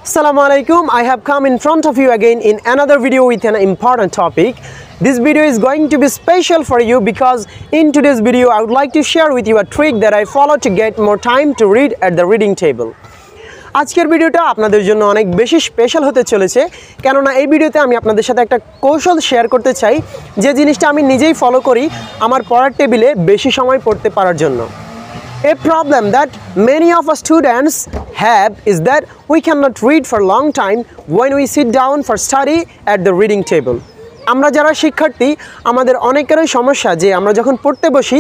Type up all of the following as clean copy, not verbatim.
Assalamu alaikum. I have come in front of you again in another video with an important topic. This video is going to be special for you because in today's video I would like to share with you a trick that I follow to get more time to read at the reading table. আজকের ভিডিওটা আপনাদের জন্য অনেক বেশি special হতে চলেছে কেননা এই ভিডিওতে আমি আপনাদের সাথে একটা কৌশল শেয়ার করতে চাই যে জিনিসটা আমি নিজেই ফলো করি আমার পড়ার টেবিলে বেশি সময় পড়তে পারার জন্য। A problem that many of us students have is that we cannot read for a long time when we sit down for study at the reading table. আমরা যারা শিক্ষার্থী আমাদের অনেকেরই সমস্যা যে আমরা যখন পড়তে বসি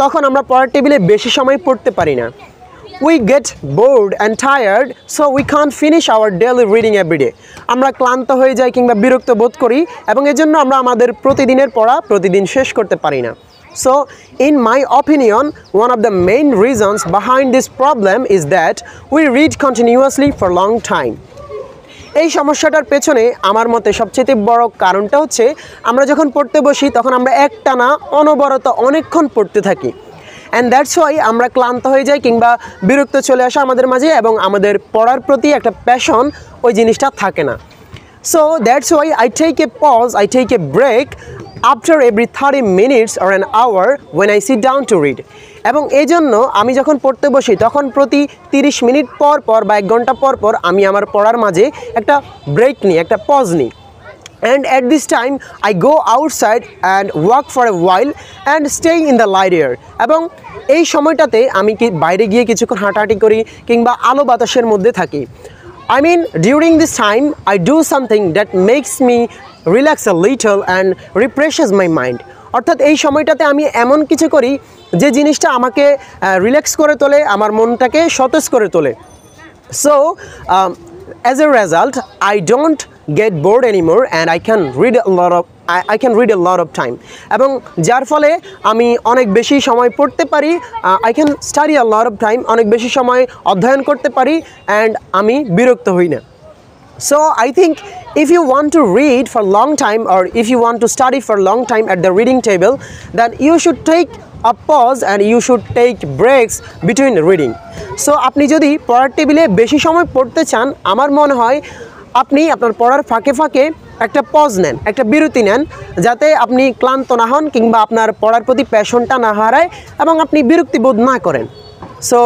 তখন আমরা পড়ার টেবিলে বেশি সময় পড়তে পারি না। We get bored and tired so we can't finish our daily reading every day. আমরা ক্লান্ত হয়ে যাই কিংবা বিরক্ত বোধ করি এবং এজন্য আমরা আমাদের প্রতিদিনের পড়া প্রতিদিন শেষ করতে পারি না। So, in my opinion, one of the main reasons behind this problem is that we read continuously for long time. এই সমস্যাটার পেছনে আমার মতে সবচেয়ে বড় কারণটা হচ্ছে আমরা যখন পড়তে বসি তখন আমরা একটানা অনবরত অনেকক্ষণ পড়তে থাকি and that's why আমরা ক্লান্ত হয়ে যাই কিংবা বিরক্ত চলে আসে আমাদের মাঝে এবং আমাদের পড়ার প্রতি একটা প্যাশন ওই জিনিসটা থাকে না। So that's why I take a pause, I take a break after every 30 minutes or an hour when I sit down to read. এবং এই জন্য আমি যখন পড়তে বসি তখন প্রতি 30 মিনিট পর পর বা 1 ঘন্টা পর পর আমি আমার পড়ার মাঝে একটা ব্রেক নিই, একটা পজ নিই। And at this time I go outside and walk for a while and stay in the light air. এবং এই সময়টাতে আমি বাইরে গিয়ে কিছুক্ষণ হাঁটাহাঁটি করি কিংবা আলো বাতাসের মধ্যে থাকি। I mean, during this time, I do something that makes me relax a little and refreshes my mind. অর্থাৎ এই সময়টাতে আমি এমন কিছু করি যে জিনিসটা আমাকে রিল্যাক্স করে তোলে, আমার মনটাকে সতেজ করে তোলে। So, as a result, I don't get bored anymore and I can read a lot of time. এবং যার ফলে আমি অনেক বেশি সময় পড়তে পারি, I can study a lot of time, অনেক বেশি সময় অধ্যয়ন করতে পারি and আমি বিরক্ত হই না। So I think if you want to read for a long time or if you want to study for a long time at the reading table, then you should take a pause and you should take breaks between reading. So আপনি যদি পড়ার টেবিলে বেশি সময় পড়তে চান আমার মনে হয় আপনি আপনার পড়ার ফাঁকে ফাঁকে একটা পজ নেন, একটা বিরতি নেন যাতে আপনি ক্লান্ত না হন কিংবা আপনার পড়ার প্রতি প্যাশনটা না হারায় এবং আপনি বিরক্তি বোধ না করেন। সো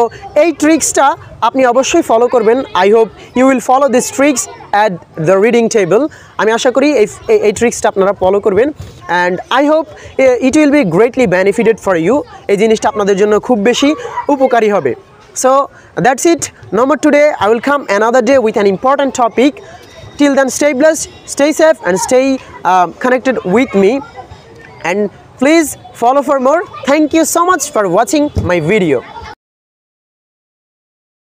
এই ট্রিক্সটা আপনি অবশ্যই ফলো করবেন। I hope you will follow this tricks at the reading table. আমি আশা করি এই ট্রিক্সটা আপনারা ফলো করবেন and I hope it will be greatly benefited for you. এই জিনিসটা আপনাদের জন্য খুব বেশি উপকারী হবে। So that's it. No more today. I will come another day with an important topic. Till then, stay blessed, stay safe, and stay connected with me. And please follow for more. Thank you so much for watching my video.